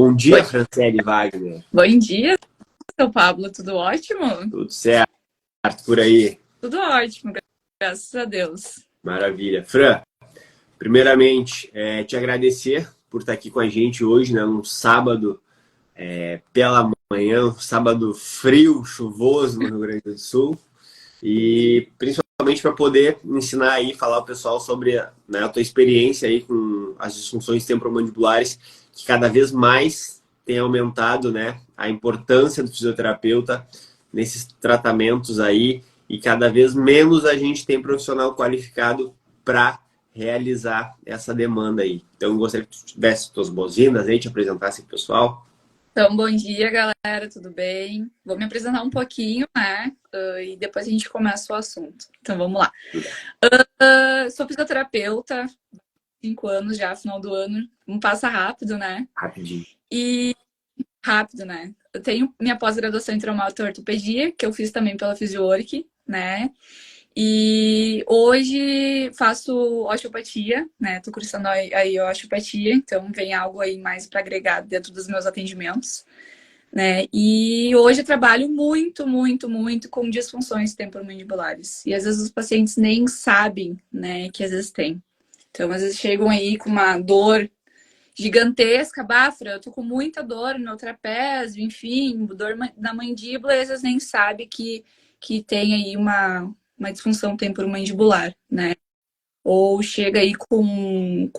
Bom dia, Franciele Wagner. Bom dia, seu Pablo, tudo ótimo? Tudo certo por aí? Tudo ótimo, graças a Deus. Maravilha. Fran, primeiramente, te agradecer por estar aqui com a gente hoje, né, num sábado pela manhã, um sábado frio, chuvoso no Rio Grande do Sul, e principalmente para poder ensinar aí, falar ao pessoal sobre, né, a tua experiência aí com as disfunções temporomandibulares, que cada vez mais tem aumentado, né, a importância do fisioterapeuta nesses tratamentos aí, e cada vez menos a gente tem profissional qualificado para realizar essa demanda aí. Então, eu gostaria que tu tivesse tuas boas-vindas aí, te apresentasse pro pessoal. Então, bom dia, galera, tudo bem? Vou me apresentar um pouquinho, né? E depois a gente começa o assunto. Então, vamos lá. Sou fisioterapeuta, 5 anos já, final do ano. Não passa rápido, né? Rapidinho. E rápido, né? Eu tenho minha pós-graduação em traumato e ortopedia, que eu fiz também pela Fisiorg, né? E hoje faço osteopatia, né? Tô cursando aí osteopatia, então vem algo aí mais para agregar dentro dos meus atendimentos, né? E hoje eu trabalho muito com disfunções temporomandibulares. E às vezes os pacientes nem sabem, né, que às vezes tem. Então, às vezes chegam aí com uma dor gigantesca, Bafra, eu tô com muita dor no meu trapézio, enfim, dor na mandíbula, e às vezes nem sabe que tem aí uma disfunção temporomandibular, né? Ou chega aí com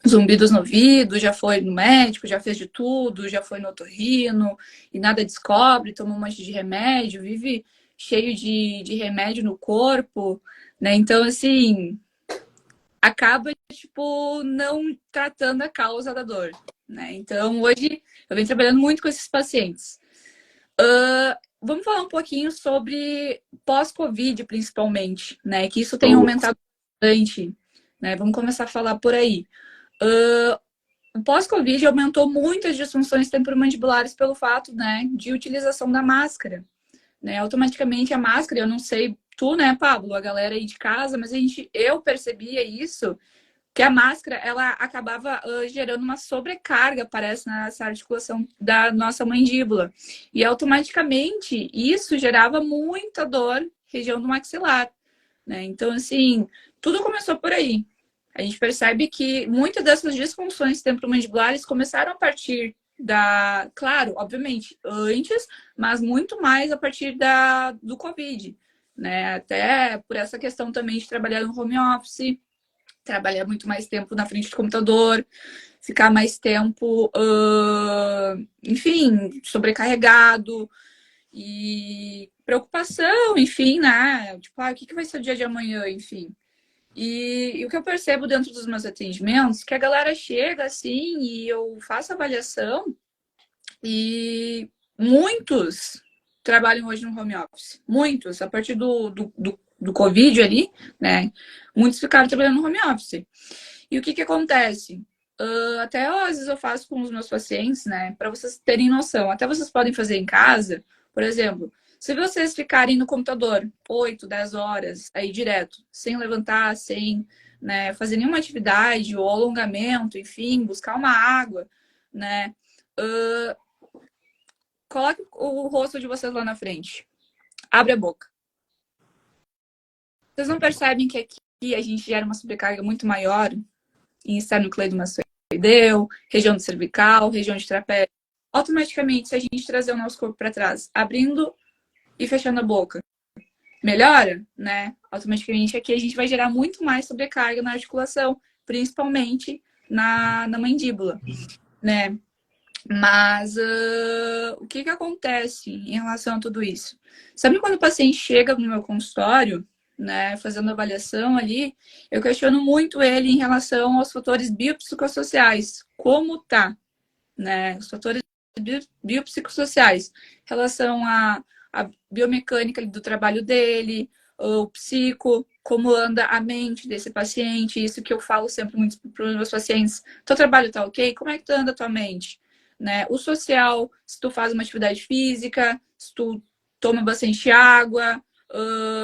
zumbidos no ouvido, já foi no médico, já fez de tudo, já foi no otorrino, e nada descobre, toma um monte de remédio, vive cheio de remédio no corpo, né? Então, assim, acaba, tipo, não tratando a causa da dor, né? Então, hoje, eu venho trabalhando muito com esses pacientes. Vamos falar um pouquinho sobre pós-Covid, principalmente, né? Que isso tem aumentado bastante, né? Vamos começar a falar por aí. O pós-Covid aumentou muito as disfunções temporomandibulares pelo fato, né, de utilização da máscara, né? Automaticamente a máscara, eu não sei tu, né, Pablo, a galera aí de casa, mas eu percebia isso, que a máscara, ela acabava gerando uma sobrecarga, parece, nessa articulação da nossa mandíbula. E automaticamente isso gerava muita dor, região do maxilar, né? Então, assim, tudo começou por aí. A gente percebe que muitas dessas disfunções temporomandibulares começaram a partir claro, obviamente, antes, mas muito mais a partir do Covid, né? Até por essa questão também de trabalhar no home office, trabalhar muito mais tempo na frente do computador, ficar mais tempo, enfim, sobrecarregado e preocupação, enfim, né? Tipo, o que vai ser o dia de amanhã, enfim. E o que eu percebo dentro dos meus atendimentos, que a galera chega assim e eu faço avaliação e muitos trabalham hoje no home office. Muitos, a partir do Covid ali, né? Muitos ficaram trabalhando no home office. E o que acontece? Até às vezes eu faço com os meus pacientes, né? Para vocês terem noção. Até vocês podem fazer em casa, por exemplo, se vocês ficarem no computador 8, 10 horas aí direto, sem levantar, sem, né, fazer nenhuma atividade ou alongamento, enfim, buscar uma água, né? Coloque o rosto de vocês lá na frente. Abre a boca. Vocês não percebem que aqui a gente gera uma sobrecarga muito maior em esternocleidomastoideu, região do cervical, região de trapézio. Automaticamente, se a gente trazer o nosso corpo para trás, abrindo e fechando a boca, melhora, né? Automaticamente aqui a gente vai gerar muito mais sobrecarga na articulação, principalmente na mandíbula, né? Mas o que acontece em relação a tudo isso? Sabe quando o paciente chega no meu consultório, né, fazendo avaliação ali, eu questiono muito ele em relação aos fatores biopsicossociais. Como tá, né? Os fatores biopsicossociais, em relação à biomecânica do trabalho dele, o psico, como anda a mente desse paciente, isso que eu falo sempre muito para os meus pacientes. Teu trabalho tá ok? Como é que anda a tua mente? Né? O social, se tu faz uma atividade física, se tu toma bastante água,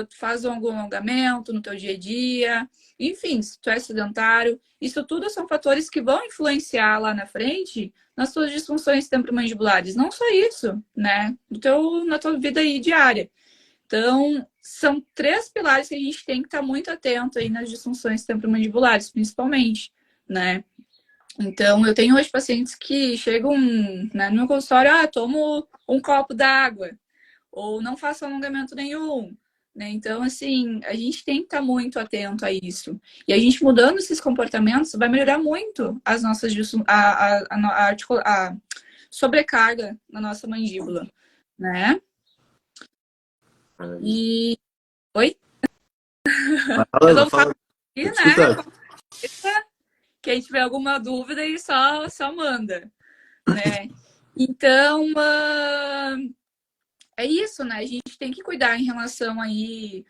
tu faz algum alongamento no teu dia a dia, enfim, se tu é sedentário, isso tudo são fatores que vão influenciar lá na frente nas tuas disfunções temporomandibulares. Não só isso, né? Na tua vida aí diária. Então, são 3 pilares que a gente tem que estar muito atento aí nas disfunções temporomandibulares, principalmente, né? Então, eu tenho hoje pacientes que chegam, né, no meu consultório, tomo um copo d'água, ou não faço alongamento nenhum, né? Então, assim, a gente tem que estar muito atento a isso. E a gente mudando esses comportamentos vai melhorar muito as nossas a sobrecarga na nossa mandíbula, né? E... Oi? Vai Eu falando, não fala. falo Tô aqui, te né? escutando. Quem tiver alguma dúvida aí só manda, né? Então, é isso, né? A gente tem que cuidar em relação aí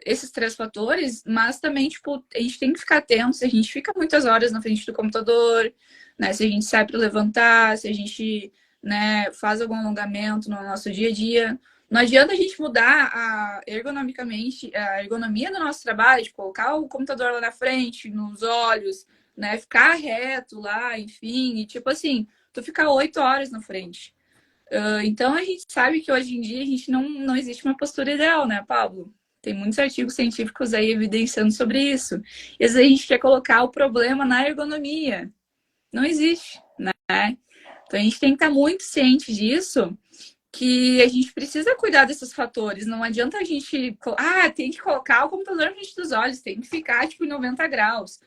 esses 3 fatores, mas também, tipo, a gente tem que ficar atento se a gente fica muitas horas na frente do computador, né? Se a gente sai para levantar, se a gente, né, faz algum alongamento no nosso dia a dia. Não adianta a gente mudar ergonomicamente a ergonomia do nosso trabalho, de colocar o computador lá na frente, nos olhos, né? Ficar reto lá, enfim, e tipo assim, tu ficar 8 horas na frente. Então a gente sabe que hoje em dia a gente não existe uma postura ideal, né, Pablo? Tem muitos artigos científicos aí evidenciando sobre isso. E às vezes a gente quer colocar o problema na ergonomia. Não existe, né? Então a gente tem que estar muito ciente disso, que a gente precisa cuidar desses fatores. Não adianta a gente, tem que colocar o computador na frente dos olhos, tem que ficar tipo em 90 graus.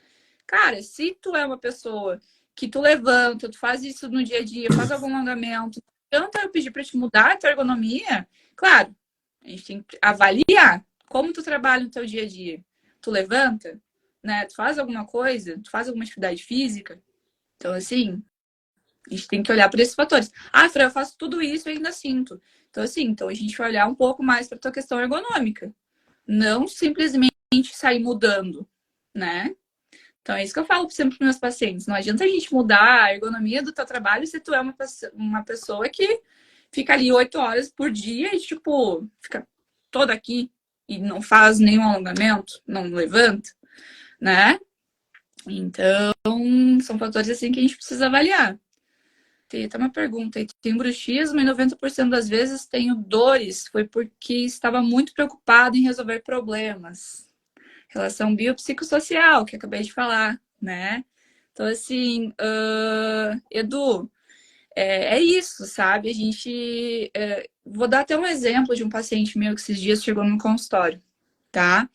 Cara, se tu é uma pessoa que tu levanta, tu faz isso no dia a dia, faz algum alongamento, tanto eu pedir para te mudar a tua ergonomia, claro, a gente tem que avaliar como tu trabalha no teu dia a dia. Tu levanta, né? Tu faz alguma coisa, tu faz alguma atividade física. Então, assim, a gente tem que olhar para esses fatores. Fran, eu faço tudo isso e ainda sinto. Então, assim, então a gente vai olhar um pouco mais para tua questão ergonômica. Não simplesmente sair mudando, né? Então, é isso que eu falo sempre para meus pacientes. Não adianta a gente mudar a ergonomia do teu trabalho se tu é uma pessoa que fica ali 8 horas por dia e, tipo, fica toda aqui e não faz nenhum alongamento, não levanta, né? Então, são fatores assim que a gente precisa avaliar. Tem até uma pergunta aí. Tem bruxismo e 90% das vezes tenho dores. Foi porque estava muito preocupado em resolver problemas. Relação biopsicossocial, que eu acabei de falar, né? Então, assim, Edu, é isso, sabe? A gente. Vou dar até um exemplo de um paciente meu que esses dias chegou no consultório, tá?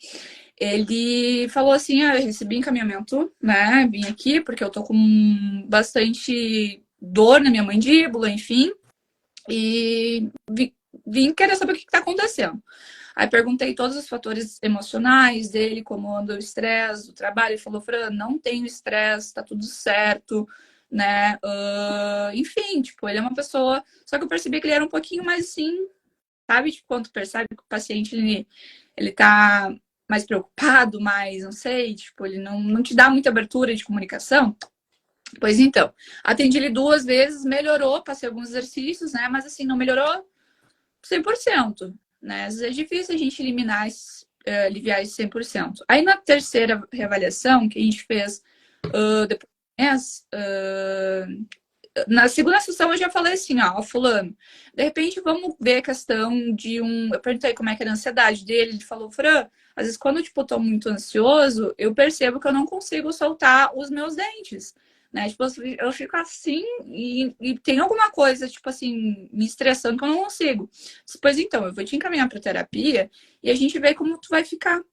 Ele falou assim: eu recebi encaminhamento, né? Vim aqui porque eu tô com bastante dor na minha mandíbula, enfim, e vim querer saber o que tá acontecendo. Aí perguntei todos os fatores emocionais dele, como anda o estresse do trabalho. Ele falou, Fran, não tenho estresse, tá tudo certo, né? Enfim, tipo, ele é uma pessoa. Só que eu percebi que ele era um pouquinho mais assim, sabe? Tipo, quando tu percebe que o paciente ele tá mais preocupado, mais, não sei, tipo, ele não te dá muita abertura de comunicação. Pois então, atendi ele 2 vezes, melhorou, passei alguns exercícios, né? Mas assim, não melhorou 100%, né? Às vezes é difícil a gente aliviar esse 100%. Aí na terceira reavaliação que a gente fez depois do mês, na segunda sessão eu já falei assim, fulano, de repente vamos ver a questão de um... Eu perguntei como é que era a ansiedade dele, ele falou, Fran, às vezes quando tipo, eu tô muito ansioso, eu percebo que eu não consigo soltar os meus dentes. Né? Tipo, eu fico assim e tem alguma coisa, tipo assim, me estressando que eu não consigo. Pois então, eu vou te encaminhar para terapia e a gente vê como tu vai ficar.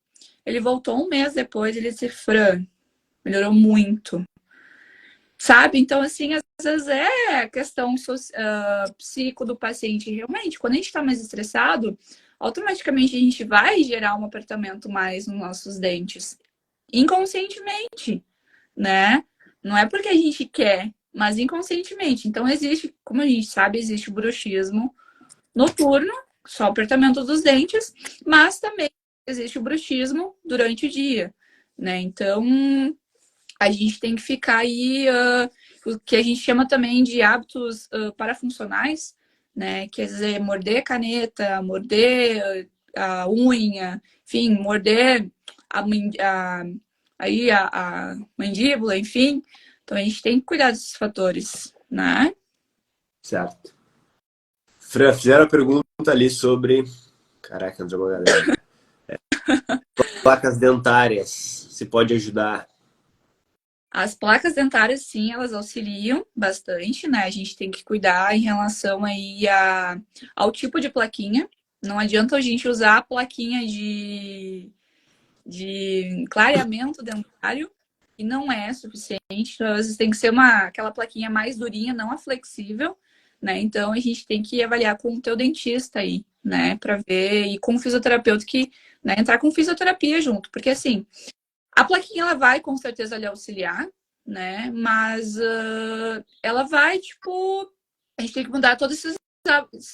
Ele voltou 1 mês depois, ele disse, Fran, melhorou muito. Sabe? Então, assim, às vezes é questão psico do paciente. Realmente, quando a gente está mais estressado, automaticamente a gente vai gerar um apertamento mais nos nossos dentes. Inconscientemente, né? Não é porque a gente quer, mas inconscientemente. Então, existe, como a gente sabe, existe o bruxismo noturno, só apertamento dos dentes, mas também existe o bruxismo durante o dia, né? Então, a gente tem que ficar aí, o que a gente chama também de hábitos parafuncionais, né? Quer dizer, morder caneta, morder a unha, enfim, morder a mandíbula, enfim. Então a gente tem que cuidar desses fatores, né? Certo. Fran, fizeram a pergunta ali sobre. Caraca, entrou uma galera. Placas dentárias, se pode ajudar. As placas dentárias, sim, elas auxiliam bastante, né? A gente tem que cuidar em relação aí ao tipo de plaquinha. Não adianta a gente usar a plaquinha de clareamento dentário e não é suficiente. Então, às vezes tem que ser aquela plaquinha mais durinha, não a flexível, né? Então a gente tem que avaliar com o teu dentista aí, né? Para ver, e com o fisioterapeuta né, entrar com fisioterapia junto, porque assim, a plaquinha ela vai com certeza lhe auxiliar, né? Mas ela vai, tipo, a gente tem que mudar todos esses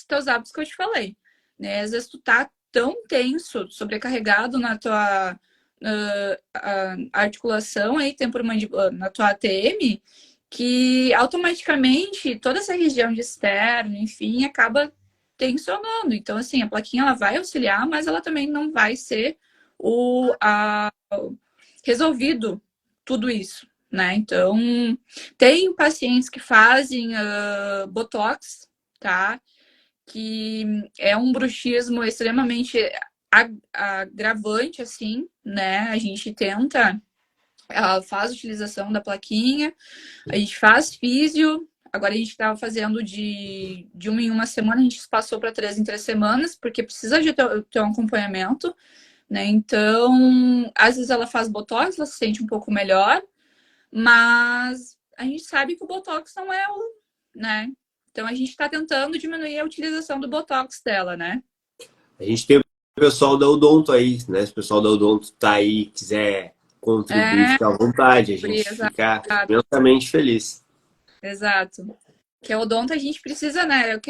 teus hábitos que eu te falei, né? Às vezes tu tá tão tenso, sobrecarregado na tua articulação aí, temporomandibular, na tua ATM, que automaticamente toda essa região de externo, enfim, acaba tensionando. Então, assim, a plaquinha ela vai auxiliar, mas ela também não vai ser resolvido tudo isso, né? Então, tem pacientes que fazem Botox, tá? Que é um bruxismo extremamente agravante, assim, né? A gente tenta, ela faz utilização da plaquinha, a gente faz físio, agora a gente estava fazendo de uma em uma semana, a gente passou para 3 em 3 semanas, porque precisa de ter um acompanhamento, né? Então, às vezes ela faz botox, ela se sente um pouco melhor, mas a gente sabe que o botox não é né? Então a gente está tentando diminuir a utilização do botox dela, né? A gente tem o pessoal da Odonto aí, né? Se o pessoal da Odonto tá aí, quiser contribuir, É, fica à vontade. A gente fica imensamente feliz. exato. Que a odonto a gente precisa, né?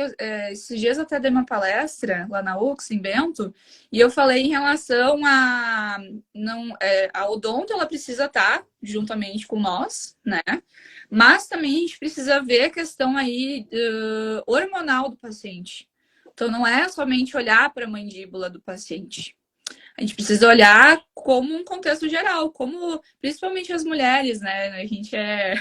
Esses dias eu até dei uma palestra lá na UX, em Bento, e eu falei em relação a não, a odonto ela precisa estar juntamente com nós, né? Mas também a gente precisa ver a questão aí hormonal do paciente. Então não é somente olhar para a mandíbula do paciente. A gente precisa olhar como um contexto geral, como principalmente as mulheres, né? A gente é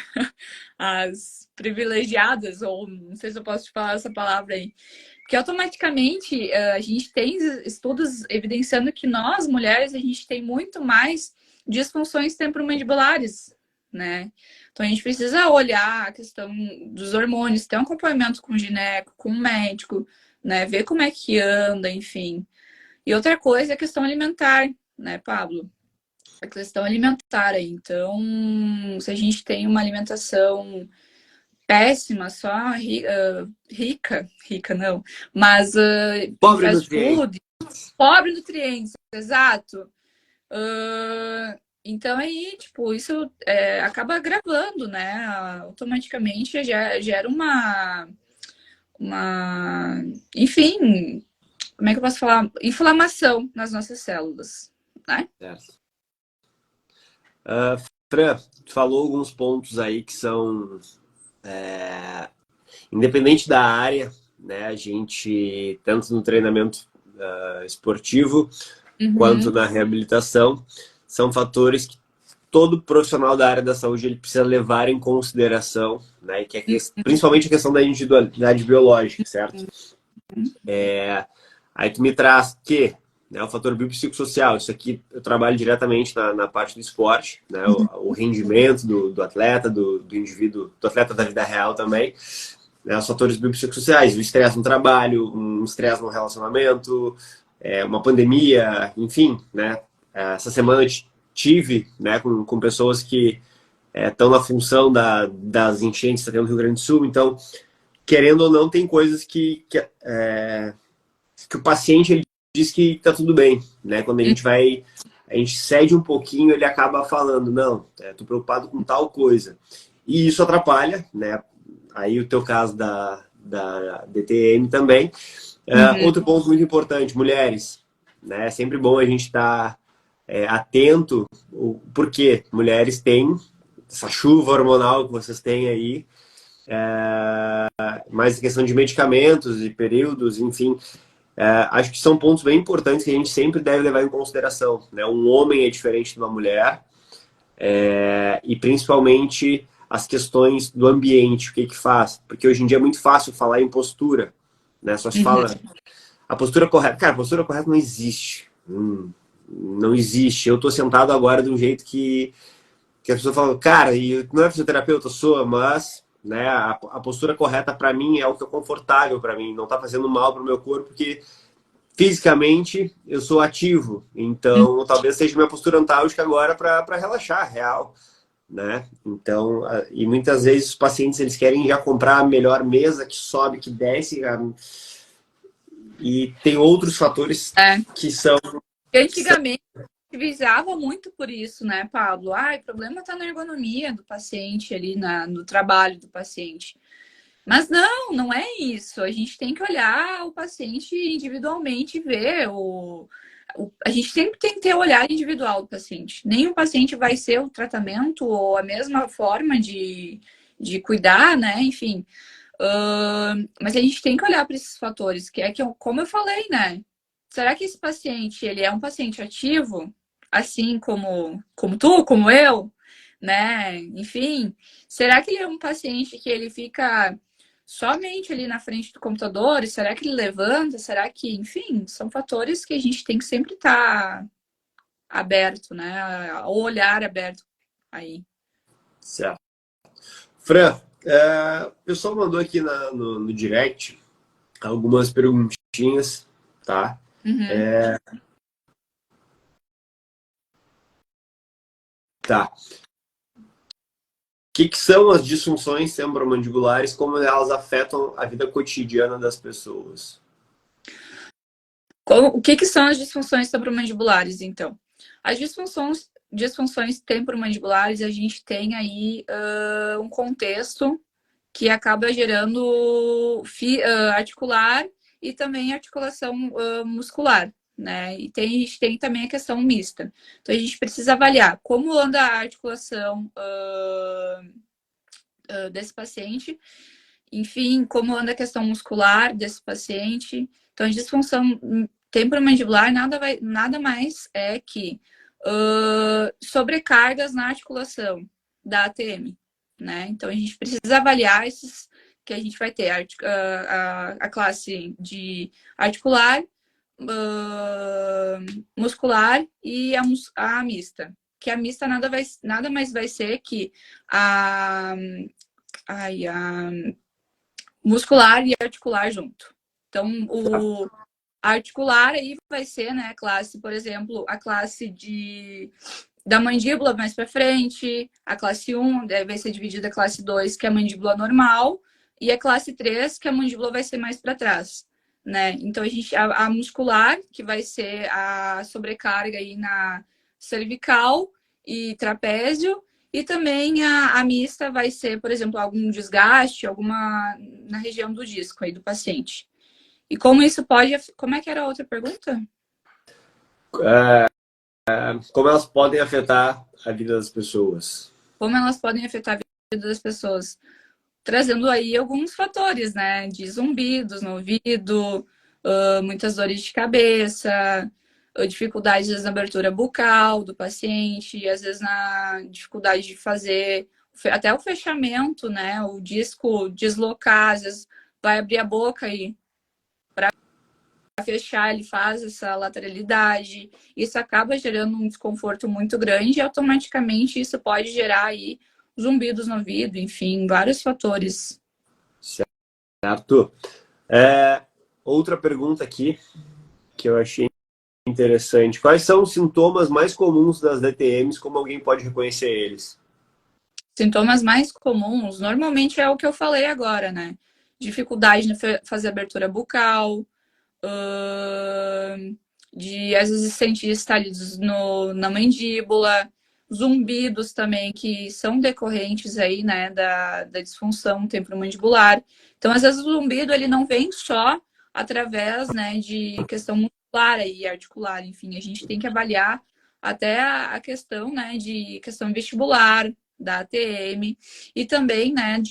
as privilegiadas, ou não sei se eu posso te falar essa palavra aí. Porque automaticamente a gente tem estudos evidenciando que nós, mulheres, a gente tem muito mais disfunções temporomandibulares, né? Então a gente precisa olhar a questão dos hormônios, ter um acompanhamento com o gineco, com o médico, né? Ver como é que anda, enfim. E outra coisa é a questão alimentar, né, Pablo? A questão alimentar aí. Então, se a gente tem uma alimentação péssima, só rica não, mas em Pobre fast nutriente. food, pobre em nutrientes, exato. Então aí, tipo, isso acaba agravando, né? Automaticamente gera enfim, como é que eu posso falar? Inflamação nas nossas células, né? Certo. Fran, tu falou alguns pontos aí que são independente da área, né? A gente, tanto no treinamento esportivo quanto na reabilitação, são fatores que todo profissional da área da saúde ele precisa levar em consideração, né? Que é principalmente a questão da individualidade biológica, certo? Aí tu me traz que, né, o fator biopsicossocial, isso aqui eu trabalho diretamente na parte do esporte, né, o rendimento do atleta, do indivíduo, do atleta da vida real também, né, os fatores biopsicossociais, o estresse no trabalho, um estresse no relacionamento, uma pandemia, enfim, né, essa semana eu tive, né, com pessoas que estão na função das enchentes que está tendo no Rio Grande do Sul, então, querendo ou não, tem coisas que o paciente ele diz que está tudo bem, né? Quando a gente cede um pouquinho, ele acaba falando, não, estou preocupado com tal coisa. E isso atrapalha, né? Aí o teu caso da DTM também. Outro ponto muito importante, mulheres, né? É sempre bom a gente estar atento, porque mulheres têm essa chuva hormonal que vocês têm aí, mais a questão de medicamentos e períodos, enfim, Acho que são pontos bem importantes que a gente sempre deve levar em consideração, né? Um homem é diferente de uma mulher, e principalmente as questões do ambiente, o que que faz? Porque hoje em dia é muito fácil falar em postura, né? Só se fala a postura correta. Cara, a postura correta não existe. Não existe. Eu tô sentado agora de um jeito que as pessoas falam, cara, e não é fisioterapeuta, sou, mas né, a postura correta para mim é o que é confortável para mim, não tá fazendo mal pro meu corpo, porque fisicamente eu sou ativo, então talvez seja minha postura antálgica agora para relaxar, real, né? Então, e muitas vezes os pacientes eles querem já comprar a melhor mesa que sobe, que desce, e tem outros fatores É. que são. Antigamente, visava muito por isso, né, Pablo? O problema está na ergonomia do paciente ali, no trabalho do paciente. Mas não é isso. A gente tem que olhar o paciente individualmente e ver a gente sempre tem que ter o olhar individual do paciente. Nenhum paciente vai ser o tratamento ou a mesma forma de cuidar, né? Enfim. Mas a gente tem que olhar para esses fatores, como eu falei, né? Será que esse paciente, ele é um paciente ativo, assim como tu, como eu, né? Enfim, será que ele é um paciente que ele fica somente ali na frente do computador? Será que ele levanta? Será que, enfim, são fatores que a gente tem que sempre estar aberto, né? O olhar aberto aí. Certo. Fran, o pessoal mandou aqui no direct algumas perguntinhas, tá? Uhum. Tá. O que são as disfunções temporomandibulares, como elas afetam a vida cotidiana das pessoas? O que são as disfunções temporomandibulares, então? As disfunções temporomandibulares, a gente tem aí um contexto que acaba gerando articular e também articulação muscular, né? E a gente tem também a questão mista. Então, a gente precisa avaliar como anda a articulação desse paciente, enfim, como anda a questão muscular desse paciente. Então, a disfunção temporomandibular nada mais é que sobrecargas na articulação da ATM, né? Então, a gente precisa avaliar esses que a gente vai ter a classe de articular, muscular e a mista. Que a mista nada mais vai ser que a muscular e articular junto. Então, o articular aí vai ser, né, a classe, por exemplo, a classe da mandíbula mais para frente, a classe 1 vai ser dividida a classe 2, que é a mandíbula normal, e a classe 3, que a mandíbula vai ser mais para trás, né? Então, a muscular, que vai ser a sobrecarga aí na cervical e trapézio, e também a mista vai ser, por exemplo, algum desgaste, alguma na região do disco aí do paciente. E como isso pode. Como é que era a outra pergunta? Como elas podem afetar a vida das pessoas? Como elas podem afetar a vida das pessoas? Trazendo aí alguns fatores, né? De zumbidos no ouvido, muitas dores de cabeça, dificuldades na abertura bucal do paciente, às vezes na dificuldade de fazer até o fechamento, né? O disco deslocar, às vezes vai abrir a boca e para fechar ele faz essa lateralidade. Isso acaba gerando um desconforto muito grande e automaticamente isso pode gerar aí zumbidos no ouvido, enfim, vários fatores. Certo? Outra pergunta aqui que eu achei interessante. Quais são os sintomas mais comuns das DTMs? Como alguém pode reconhecer eles? Sintomas mais comuns, normalmente é o que eu falei agora, né? Dificuldade de fazer abertura bucal, de às vezes sentir estalidos na mandíbula, zumbidos também, que são decorrentes aí, né, da disfunção temporomandibular. Então, às vezes o zumbido, ele não vem só através, né, de questão muscular e articular, enfim, a gente tem que avaliar até a questão, né, de questão vestibular, da ATM, e também, né,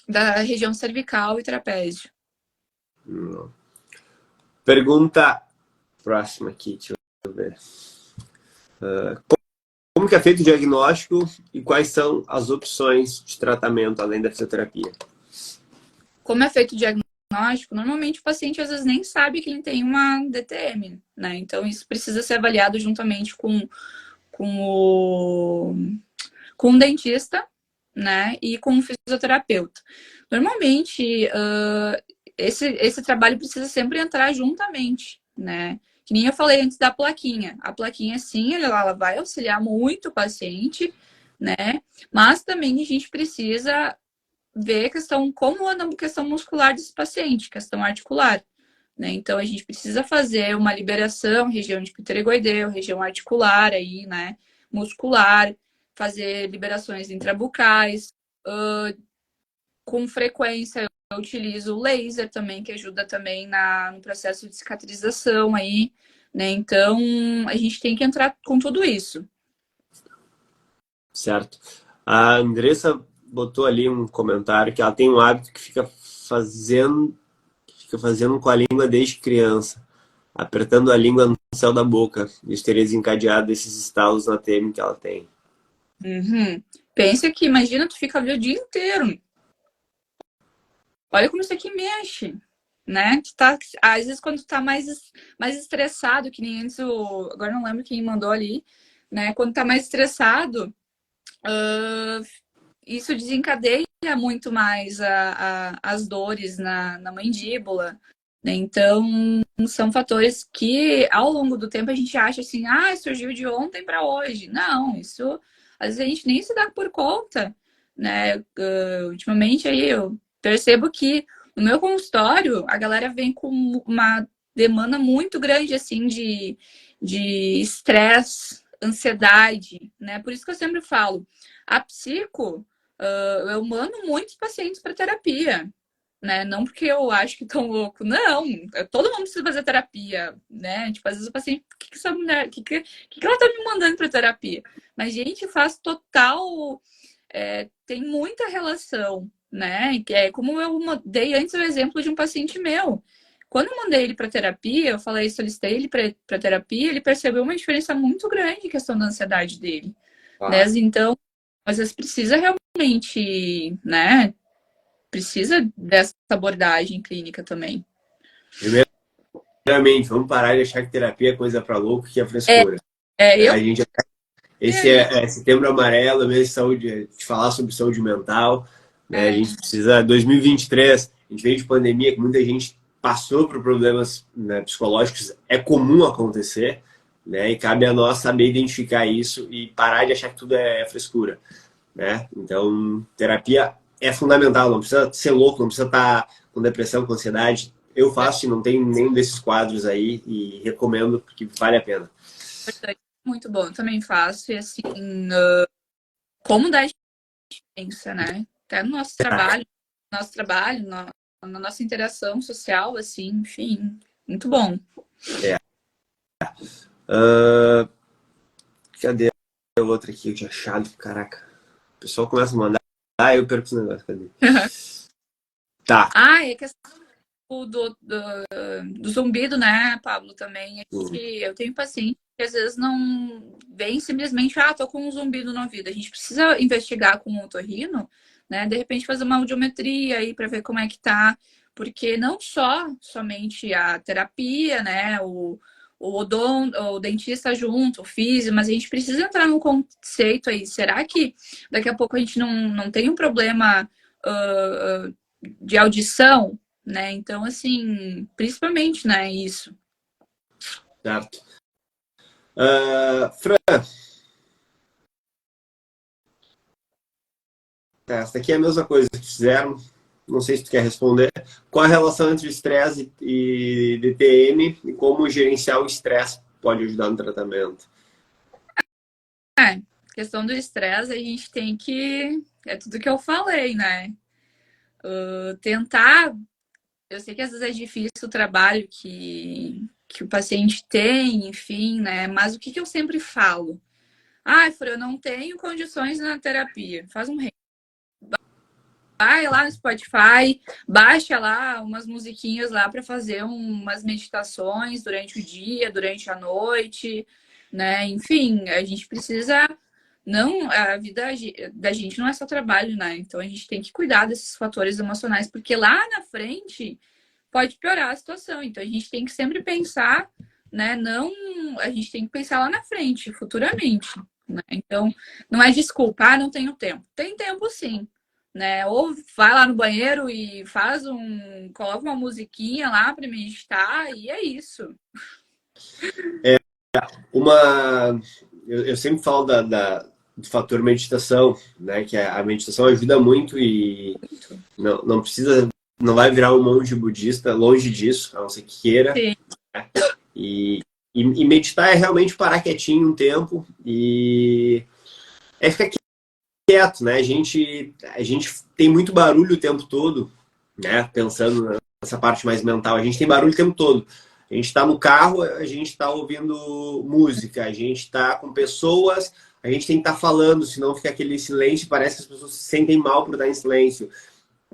da região cervical e trapézio. Pergunta próxima aqui, deixa eu ver. Como que é feito o diagnóstico e quais são as opções de tratamento além da fisioterapia? Como é feito o diagnóstico, normalmente o paciente às vezes nem sabe que ele tem uma DTM, né? Então isso precisa ser avaliado juntamente com o dentista, né? E com o fisioterapeuta. Normalmente, esse trabalho precisa sempre entrar juntamente, né? Que nem eu falei antes da plaquinha. A plaquinha, sim, ela vai auxiliar muito o paciente, né? Mas também a gente precisa ver como anda a questão muscular desse paciente, questão articular, né? Então a gente precisa fazer uma liberação, região de pterygoideu, região articular aí, né? Muscular, fazer liberações intrabucais. Com frequência eu utilizo o laser também, que ajuda também no processo de cicatrização aí, né? Então a gente tem que entrar com tudo isso. Certo. A Andressa botou ali um comentário que ela tem um hábito que fica fazendo com a língua desde criança, apertando a língua no céu da boca. Isso teria desencadeado esses estalos na TM que ela tem. Uhum. Pensa que, imagina, tu fica ali o dia inteiro. Olha como isso aqui mexe, né? Tu tá, às vezes quando tu tá mais estressado, que nem antes agora não lembro quem mandou ali, né? Quando tá mais estressado, isso desencadeia muito mais as dores na mandíbula, né? Então, são fatores que ao longo do tempo a gente acha assim, surgiu de ontem para hoje. Não, isso às vezes a gente nem se dá por conta, né? Ultimamente aí eu percebo que no meu consultório a galera vem com uma demanda muito grande assim de estresse, ansiedade, né? Por isso que eu sempre falo, a psico eu mando muitos pacientes para terapia, né? Não porque eu acho que estão louco, não. Todo mundo precisa fazer terapia, né? Tipo, às vezes o paciente, que essa mulher, que ela tá me mandando para terapia? Mas, gente, faz total, tem muita relação, né? Como eu dei antes o exemplo de um paciente meu. Quando eu mandei ele para terapia, eu falei, solicitei ele para terapia, ele percebeu uma diferença muito grande em questão da ansiedade dele, né? Então, às vezes precisa realmente, né? Precisa dessa abordagem clínica também. Primeiramente, vamos parar de achar que terapia é coisa para louco, que é frescura. Eu A gente, esse é Setembro Amarelo, mês de saúde, de falar sobre saúde mental. Né? A gente precisa, 2023, a gente veio de pandemia, que muita gente passou por problemas, né, psicológicos, é comum acontecer, né? E cabe a nós saber identificar isso e parar de achar que tudo é frescura. Né? Então, terapia é fundamental, não precisa ser louco, não precisa estar com depressão, com ansiedade. Eu faço e não tenho nenhum desses quadros aí e recomendo porque vale a pena. muito bom, também faço. E assim, como dar diferença, né? Até no nosso trabalho, na nossa interação social, assim, enfim, muito bom. Cadê a outra aqui? Eu tinha achado, caraca. O pessoal começa a mandar, eu perco esse negócio. Cadê? Tá. É questão do zumbido, né, Pablo, também. Eu tenho paciente que às vezes não vem simplesmente, tô com um zumbido no ouvido. A gente precisa investigar com o otorrino, né? De repente fazer uma audiometria aí para ver como é que tá. Porque não somente a terapia, né? O dentista junto, o físio, mas a gente precisa entrar no conceito aí. Será que daqui a pouco a gente não tem um problema de audição? Né? Então, assim, principalmente, né, isso. Certo. Fran, essa aqui é a mesma coisa que fizeram. Não sei se tu quer responder. Qual a relação entre estresse e DTM e como gerenciar o estresse pode ajudar no tratamento? Questão do estresse, a gente tem que... É tudo que eu falei, né? Tentar... Eu sei que às vezes é difícil o trabalho que o paciente tem, enfim, né? Mas o que eu sempre falo? Fran, eu não tenho condições na terapia. Faz um vai lá no Spotify, baixa lá umas musiquinhas lá para fazer umas meditações durante o dia, durante a noite, né? Enfim, a gente precisa. Não, a vida da gente não é só trabalho, né? Então a gente tem que cuidar desses fatores emocionais, porque lá na frente pode piorar a situação. Então a gente tem que sempre pensar, né? Não, a gente tem que pensar lá na frente, futuramente, né? Então não é desculpa, não tenho tempo. Tem tempo sim, né? Ou vai lá no banheiro e coloca uma musiquinha lá para meditar e é isso. Uma, eu sempre falo do fator meditação, né? Que a meditação ajuda muito e não precisa, não vai virar um monge budista, longe disso, a não ser que queira. Sim. E meditar é realmente parar quietinho um tempo e ficar quieto, né? A gente tem muito barulho o tempo todo, né? Pensando nessa parte mais mental, a gente tem barulho o tempo todo. A gente está no carro, a gente está ouvindo música, a gente está com pessoas, a gente tem que estar falando, senão fica aquele silêncio, parece que as pessoas se sentem mal por estar em silêncio.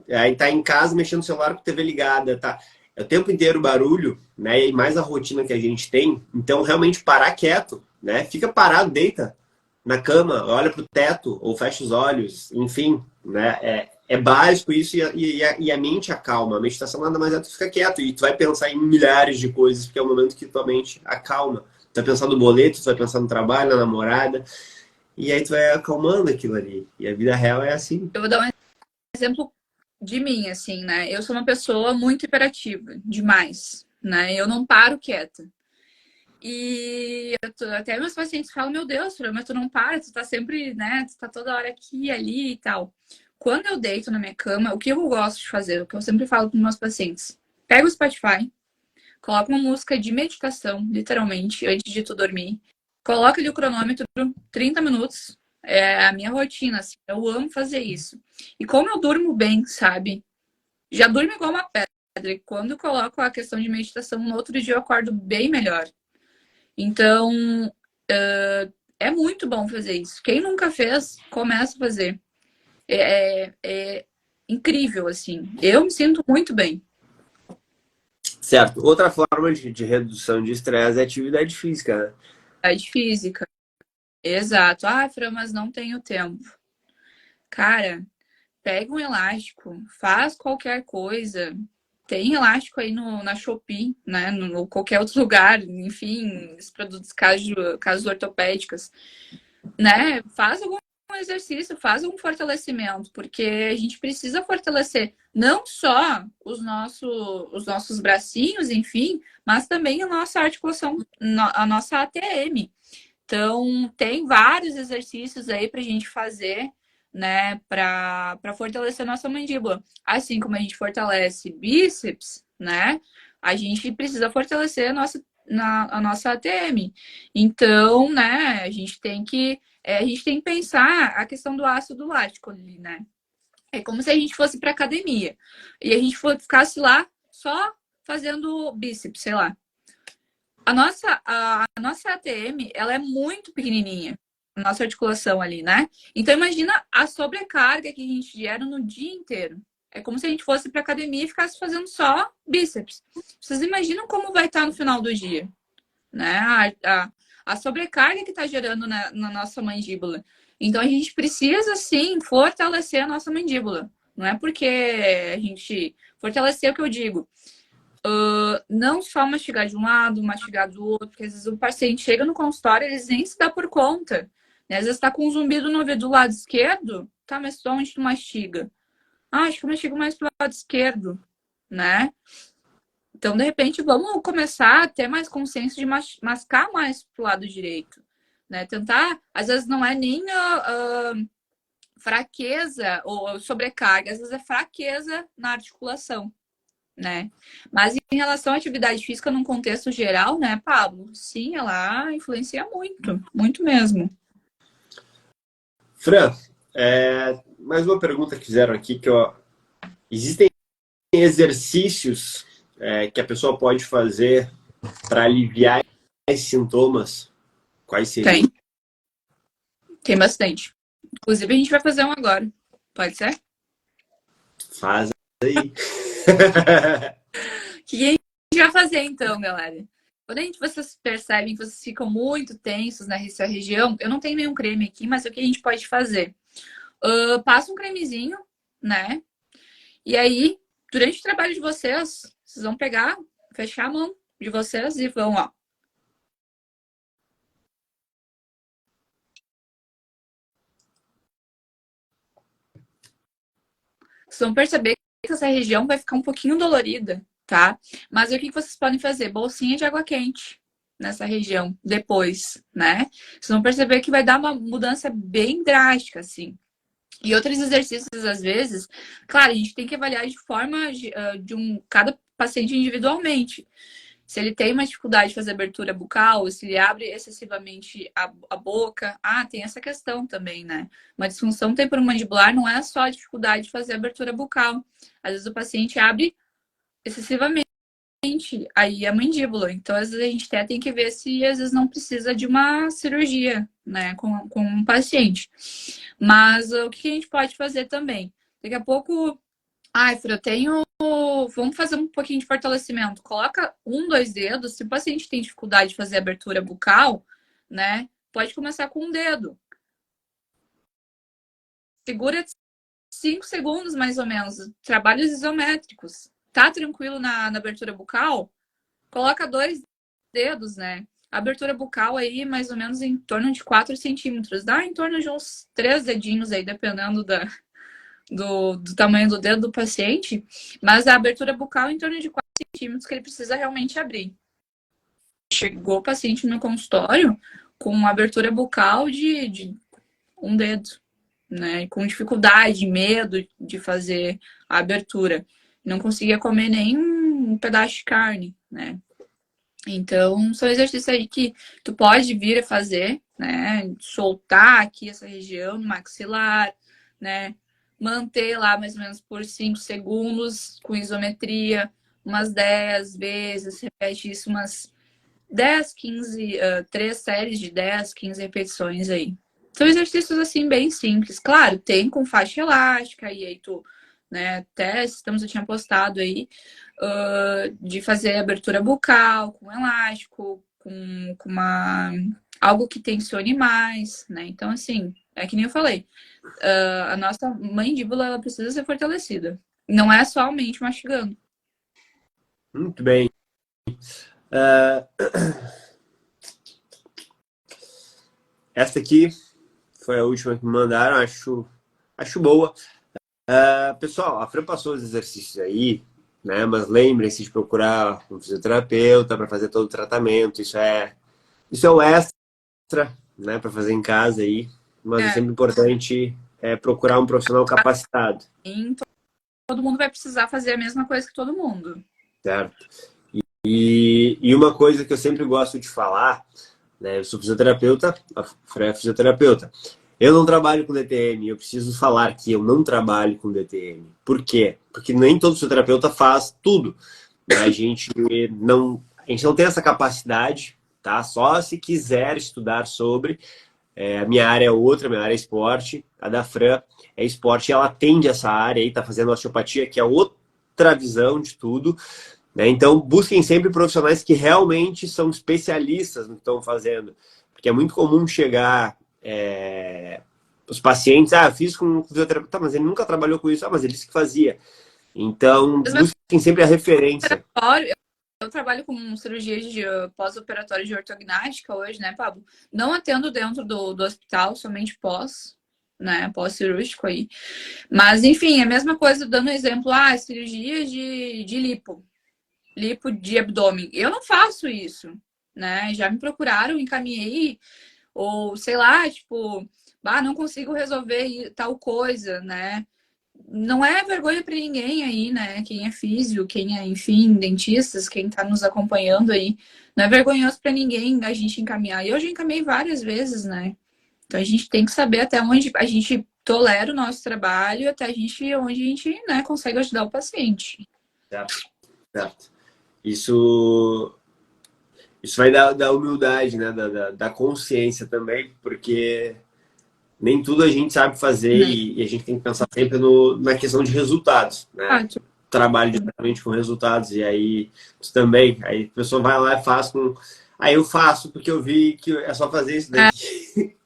Aí tá em casa mexendo no celular com a TV ligada, tá? É o tempo inteiro barulho, né? E mais a rotina que a gente tem. Então, realmente parar quieto, né? Fica parado, deita na cama, olha pro teto ou fecha os olhos, enfim, né? É básico isso e a mente acalma. A meditação nada mais é tu ficar quieto e tu vai pensar em milhares de coisas, porque é o momento que tua mente acalma. Tu vai pensar no boleto, tu vai pensar no trabalho, na namorada, e aí tu vai acalmando aquilo ali. E a vida real é assim. Eu vou dar um exemplo de mim, assim, né? Eu sou uma pessoa muito hiperativa, demais, né? Eu não paro quieta. E até meus pacientes falam, meu Deus, mas tu não para, tu tá sempre, né? Tu tá toda hora aqui, ali e tal. Quando eu deito na minha cama, o que eu gosto de fazer, o que eu sempre falo para meus pacientes, pega o Spotify, coloca uma música de meditação, literalmente, antes de tu dormir. Coloca ali o cronômetro, 30 minutos. É a minha rotina, assim. Eu amo fazer isso. E como eu durmo bem, sabe? Já durmo igual uma pedra. E quando eu coloco a questão de meditação, no outro dia eu acordo bem melhor. Então, é muito bom fazer isso. Quem nunca fez, começa a fazer. É incrível, assim. Eu me sinto muito bem. Certo. Outra forma de redução de estresse é atividade física, né? Atividade física. Exato. Ah, Fran, mas não tenho tempo. Cara, pega um elástico, faz qualquer coisa. Tem elástico aí na Shopee, né? No qualquer outro lugar, enfim, os produtos casos ortopédicos, né? Faz algum exercício, faz um fortalecimento, porque a gente precisa fortalecer não só os nossos bracinhos, enfim, mas também a nossa articulação, a nossa ATM. Então, tem vários exercícios aí para a gente fazer, né, para fortalecer nossa mandíbula. Assim como a gente fortalece bíceps, né, a gente precisa fortalecer a nossa ATM. Então, né, a gente tem que pensar a questão do ácido lático ali, né? É como se a gente fosse para academia e a gente ficasse lá só fazendo bíceps, sei lá. A nossa ATM, ela é muito pequenininha, a nossa articulação ali, né? Então, imagina a sobrecarga que a gente gera no dia inteiro. É como se a gente fosse para academia e ficasse fazendo só bíceps. Vocês imaginam como vai estar no final do dia, né? A sobrecarga que está gerando na nossa mandíbula. Então, a gente precisa, sim, fortalecer a nossa mandíbula. Não é porque a gente fortalecer o que eu digo. Não só mastigar de um lado, mastigar do outro, porque às vezes o paciente chega no consultório e eles nem se dá por conta. Né? Às vezes tá com um zumbido no ouvido do lado esquerdo, tá, mas só onde tu mastiga? Ah, acho que eu mastigo mais pro lado esquerdo, né? Então, de repente, vamos começar a ter mais consciência de mascar mais pro lado direito, né? Tentar, às vezes não é nem fraqueza ou sobrecarga, às vezes é fraqueza na articulação, né? Mas em relação à atividade física num contexto geral, né, Pablo? Sim, ela influencia muito, muito mesmo. Fran, mais uma pergunta que fizeram aqui, existem exercícios que a pessoa pode fazer para aliviar esses sintomas? Quais seriam? Tem bastante. Inclusive, a gente vai fazer um agora. Pode ser? Faz aí. O que a gente vai fazer então, galera? Quando vocês percebem que vocês ficam muito tensos nessa região, eu não tenho nenhum creme aqui, mas o que a gente pode fazer? Passa um cremezinho, né? E aí, durante o trabalho de vocês vão pegar, fechar a mão de vocês e vão, ó. Vocês vão perceber que essa região vai ficar um pouquinho dolorida, tá? Mas o que vocês podem fazer? Bolsinha de água quente nessa região depois, né? Vocês vão perceber que vai dar uma mudança bem drástica, assim. E outros exercícios, às vezes, claro, a gente tem que avaliar de forma cada paciente individualmente. Se ele tem uma dificuldade de fazer abertura bucal, se ele abre excessivamente a boca. Ah, tem essa questão também, né? Uma disfunção temporomandibular não é só a dificuldade de fazer abertura bucal. Às vezes o paciente abre excessivamente aí a mandíbula. Então, às vezes, a gente até tem que ver se às vezes não precisa de uma cirurgia, né, com um paciente. Mas o que a gente pode fazer também? Daqui a pouco, ai, Fran, eu tenho. Vamos fazer um pouquinho de fortalecimento. Coloca um, dois dedos. Se o paciente tem dificuldade de fazer abertura bucal, né? Pode começar com um dedo. Segura 5 segundos, mais ou menos. Trabalhos isométricos. Tá tranquilo na abertura bucal? Coloca 2 dedos, né? A abertura bucal aí, mais ou menos em torno de 4 centímetros. Dá em torno de uns 3 dedinhos aí, dependendo do tamanho do dedo do paciente. Mas a abertura bucal em torno de 4 centímetros que ele precisa realmente abrir. Chegou o paciente no consultório com uma abertura bucal de um dedo, né? Com dificuldade, medo de fazer a abertura. Não conseguia comer nem um pedaço de carne, né? Então, são exercícios aí que tu pode vir a fazer, né? Soltar aqui essa região no maxilar, né? Manter lá mais ou menos por 5 segundos com isometria, umas 10 vezes, repete isso umas 10, 15, 3 séries de 10, 15 repetições aí. São exercícios assim bem simples. Claro, tem com faixa elástica, e aí tu, né, até estamos eu tinha postado aí, de fazer abertura bucal com elástico, com algo que tensione mais, né? Então, assim, é que nem eu falei, a nossa mandíbula ela precisa ser fortalecida. Não é somente mastigando. Muito bem. Esta aqui foi a última que me mandaram, acho boa. Pessoal, a Fran passou os exercícios aí, né? Mas lembrem-se de procurar um fisioterapeuta para fazer todo o tratamento. Isso é o extra, né? Para fazer em casa aí. Mas é sempre importante procurar um profissional capacitado. Todo mundo vai precisar fazer a mesma coisa que todo mundo. Certo. E uma coisa que eu sempre gosto de falar, né? Eu sou fisioterapeuta, a Fran é fisioterapeuta. Eu não trabalho com DTM, eu preciso falar que eu não trabalho com DTM. Por quê? Porque nem todo fisioterapeuta faz tudo. Né? A gente não tem essa capacidade, tá? Só se quiser estudar sobre. A minha área é outra, minha área é esporte. A da Fran é esporte e ela atende essa área aí, tá fazendo osteopatia, que é outra visão de tudo. Né? Então, busquem sempre profissionais que realmente são especialistas no que estão fazendo. Porque é muito comum chegar os pacientes, fiz com um fisioterapeuta, mas ele nunca trabalhou com isso. Mas ele disse que fazia. Então, busquem sempre a referência. Eu trabalho com cirurgias de pós-operatório de ortognática hoje, né, Pablo? Não atendo dentro do hospital, somente pós, né, pós-cirúrgico aí. Mas, enfim, é a mesma coisa, dando exemplo, cirurgia de lipo de abdômen. Eu não faço isso, né? Já me procuraram, encaminhei, ou sei lá, tipo, não consigo resolver tal coisa, né? Não é vergonha para ninguém aí, né? Quem é físio, quem é, enfim, dentistas, quem tá nos acompanhando aí, não é vergonhoso para ninguém a gente encaminhar. E eu já encaminhei várias vezes, né? Então a gente tem que saber até onde a gente tolera o nosso trabalho, até onde a gente, né, consegue ajudar o paciente. Certo. Isso vai da humildade, né? Da consciência também, porque nem tudo a gente sabe fazer Né? e a gente tem que pensar sempre na questão de resultados, né? Ótimo. Trabalho diretamente com resultados e aí também, aí a pessoa vai lá e faz com... Aí eu faço porque eu vi que é só fazer isso daqui.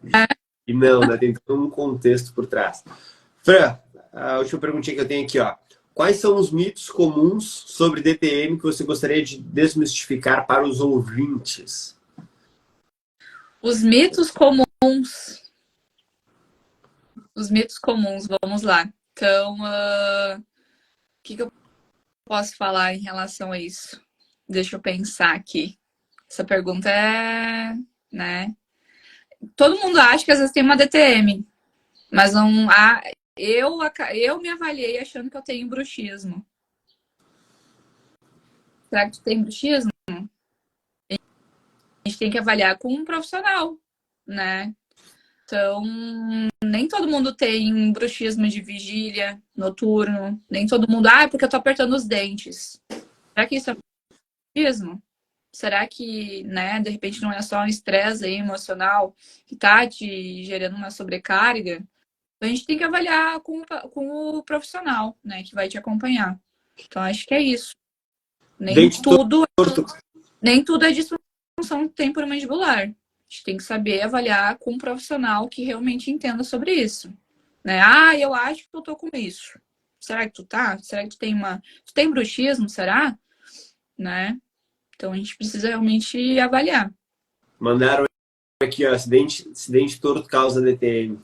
E não, né? Tem todo um contexto por trás. Fran, a última perguntinha que eu tenho aqui, ó. Quais são os mitos comuns sobre DTM que você gostaria de desmistificar para os ouvintes? Os mitos comuns. Os mitos comuns, vamos lá. Então, o que eu posso falar em relação a isso? Deixa eu pensar aqui. Essa pergunta é, né? Todo mundo acha que às vezes tem uma DTM, mas não há. Eu me avaliei achando que eu tenho bruxismo. Será que tu tem bruxismo? A gente tem que avaliar com um profissional, né? Então, nem todo mundo tem bruxismo de vigília, noturno. Nem todo mundo, é porque eu tô apertando os dentes. Será que isso é bruxismo? Será que, né, de repente não é só um estresse aí emocional que tá te gerando uma sobrecarga? Então, a gente tem que avaliar com o profissional, né, que vai te acompanhar. Então, acho que é isso. Nem Dente tudo, torto. nem tudo é disfunção temporomandibular. A gente tem que saber avaliar com um profissional que realmente entenda sobre isso. Né? Ah, eu acho que eu tô com isso. Será que tu tá? Será que tu tem uma. Tu tem bruxismo? Será? Né? Então a gente precisa realmente avaliar. Mandaram aqui, ó, acidente torto causa DTM.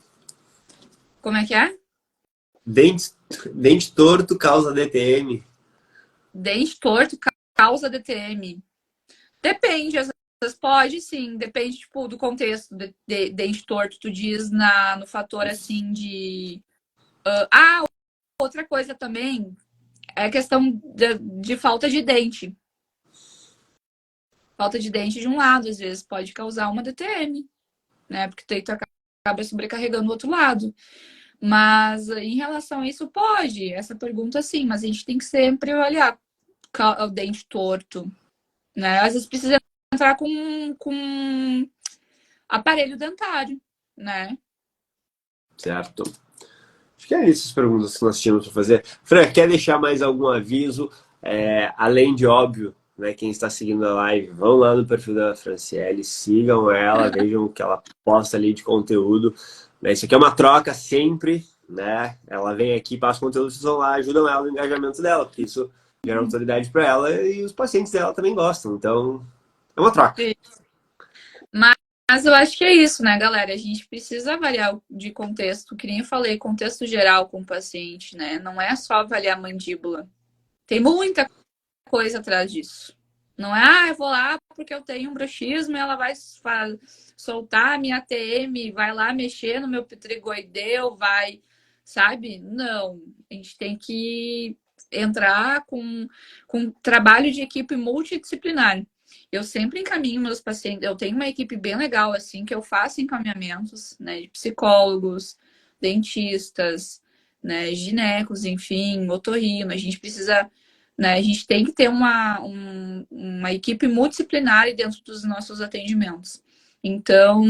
Como é que é? Dente, dente torto causa DTM. Dente torto causa DTM. Depende, às vezes pode sim, depende tipo, do contexto. Dente torto, tu diz no fator assim de. Outra coisa também é a questão de falta de dente. Falta de dente de um lado, às vezes, pode causar uma DTM, né? Porque tu acaba sobrecarregando o outro lado. Mas em relação a isso, pode. Essa pergunta sim, mas a gente tem que sempre olhar o dente torto, né? Às vezes precisa entrar com aparelho dentário, né? Certo. Acho que é isso as perguntas que nós tínhamos para fazer. Fran, quer deixar mais algum aviso? Além de óbvio, né, quem está seguindo a live, vão lá no perfil da Franciele, sigam ela, vejam o que ela posta ali de conteúdo. Né, isso aqui é uma troca sempre, né? Ela vem aqui, passa conteúdo, vocês vão lá, ajudam ela no engajamento dela, porque isso gera autoridade para ela e os pacientes dela também gostam. Então, é uma troca. Mas eu acho que é isso, né, galera? A gente precisa avaliar de contexto, que nem eu falei, contexto geral com o paciente, né? Não é só avaliar a mandíbula. Tem muita coisa atrás disso. Não é, eu vou lá porque eu tenho um bruxismo e ela vai soltar a minha ATM, vai lá mexer no meu pterygoideu, vai, sabe? Não. A gente tem que entrar com trabalho de equipe multidisciplinar. Eu sempre encaminho meus pacientes, eu tenho uma equipe bem legal, assim, que eu faço encaminhamentos, né, de psicólogos, dentistas, né, ginecos, enfim, otorrino. A gente precisa, né, a gente tem que ter uma equipe multidisciplinar dentro dos nossos atendimentos. Então,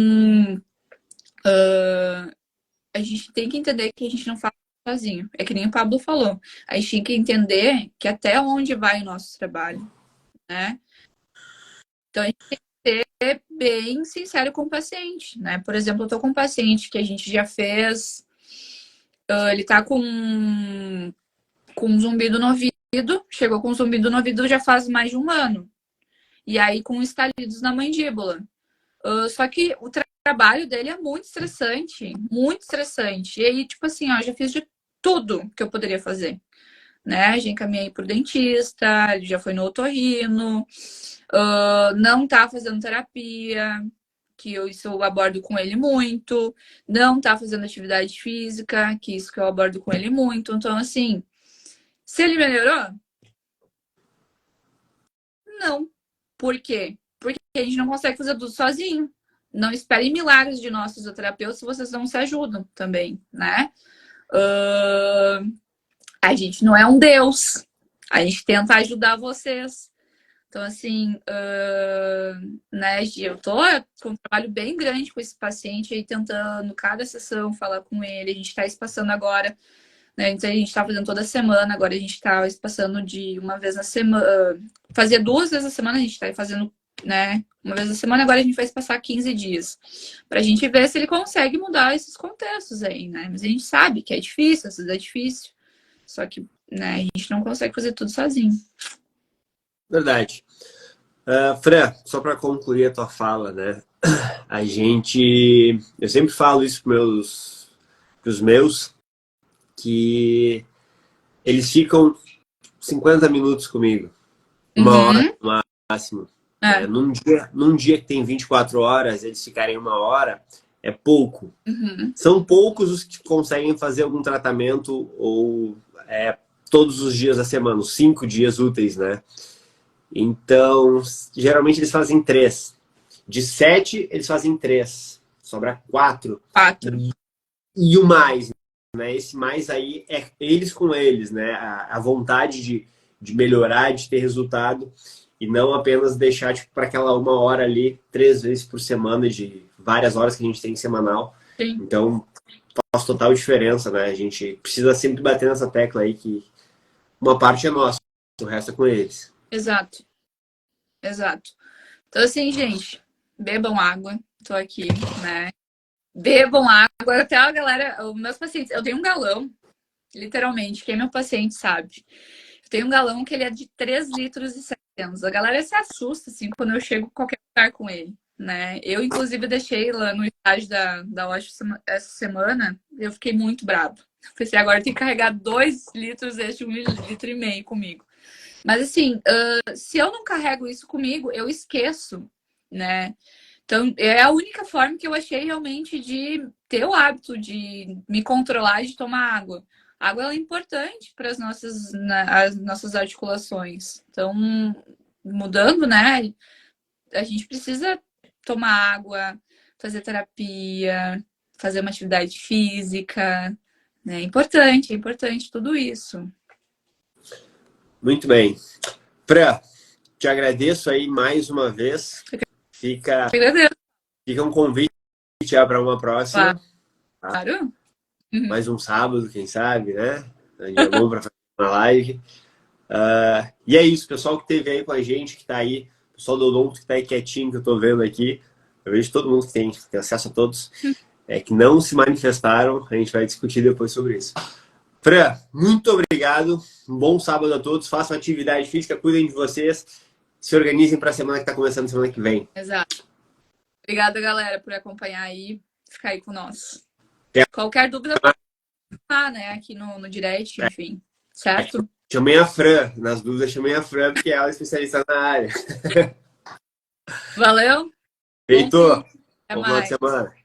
a gente tem que entender que a gente não faz sozinho. É que nem o Pablo falou. A gente tem que entender que até onde vai o nosso trabalho, né? Então, a gente tem que ser bem sincero com o paciente, né? Por exemplo, eu tô com um paciente que a gente já fez, ele tá com um zumbido no ouvido, chegou com um zumbido no ouvido já faz mais de um ano. E aí com estalidos na mandíbula. Só que o trabalho dele é muito estressante, muito estressante. E aí, tipo assim, ó, já fiz de tudo que eu poderia fazer, né? Já encaminhei pro dentista, ele já foi no otorrino, não tá fazendo terapia, isso eu abordo com ele muito, não tá fazendo atividade física, que isso que eu abordo com ele muito. Então, assim, se ele melhorou? Não. Por quê? Porque a gente não consegue fazer tudo sozinho. Não espere milagres de nós fisioterapeutas se vocês não se ajudam também, né? A gente não é um Deus. A gente tenta ajudar vocês. Então, assim, né, Gi, eu tô com um trabalho bem grande com esse paciente aí, tentando cada sessão falar com ele. A gente tá espaçando agora, né? Antes a gente tá fazendo toda semana, agora a gente tá espaçando de uma vez na semana. Fazia 2 vezes na semana, a gente tá fazendo, né, uma vez na semana, agora a gente vai passar 15 dias. Pra gente ver se ele consegue mudar esses contextos aí, né? Mas a gente sabe que é difícil, às vezes é difícil. Só que, né, a gente não consegue fazer tudo sozinho. Verdade. Fran, só para concluir a tua fala, né? Eu sempre falo isso pros meus, que eles ficam 50 minutos comigo, uma hora no máximo. É. Num dia que tem 24 horas, eles ficarem uma hora, é pouco. Uhum. São poucos os que conseguem fazer algum tratamento ou todos os dias da semana, os 5 dias úteis, né? Então, geralmente eles fazem 3. De 7, eles fazem 3. Sobra 4. 4. E o mais, né? Esse mais aí é eles com eles, né? A vontade de melhorar, de ter resultado e não apenas deixar tipo, para aquela uma hora ali, 3 vezes por semana, de várias horas que a gente tem semanal. Sim. Então, faz total diferença, né? A gente precisa sempre bater nessa tecla aí que uma parte é nossa, o resto é com eles. Exato. Exato. Então, assim, gente, bebam água. Tô aqui, né? Bebam água. Até a galera, os meus pacientes, eu tenho um galão, literalmente, quem é meu paciente sabe. Eu tenho um galão que ele é de 3 litros e 700. A galera se assusta, assim, quando eu chego em qualquer lugar com ele, né? Eu, inclusive, deixei lá no estágio da Osho essa semana, eu fiquei muito brava. Pensei, agora tem que carregar 2 litros de 1,5 litro comigo. Mas assim, se eu não carrego isso comigo, eu esqueço, né? Então, é a única forma que eu achei realmente de ter o hábito de me controlar e de tomar água. A água ela é importante para as nossas articulações. Então, mudando, né? A gente precisa tomar água, fazer terapia, fazer uma atividade física, né? É importante tudo isso. Muito bem. Fran, te agradeço aí mais uma vez. Fica um convite para uma próxima. Claro. Mais um sábado, quem sabe, né? Um dia bom para fazer uma live. E é isso, pessoal que esteve aí com a gente, que está aí, pessoal do Odonto que está aí quietinho, que eu estou vendo aqui. Eu vejo todo mundo que tem acesso a todos, que não se manifestaram. A gente vai discutir depois sobre isso. Fran, muito obrigado. Um bom sábado a todos. Façam atividade física, cuidem de vocês. Se organizem para a semana que está começando semana que vem. Exato. Obrigada, galera, por acompanhar aí, ficar aí com nós. Qualquer dúvida, né, aqui no direct, enfim. Certo? Chamei a Fran. Nas dúvidas, chamei a Fran, porque ela é especialista na área. Valeu. Feito. Até Bom final de mais. semana.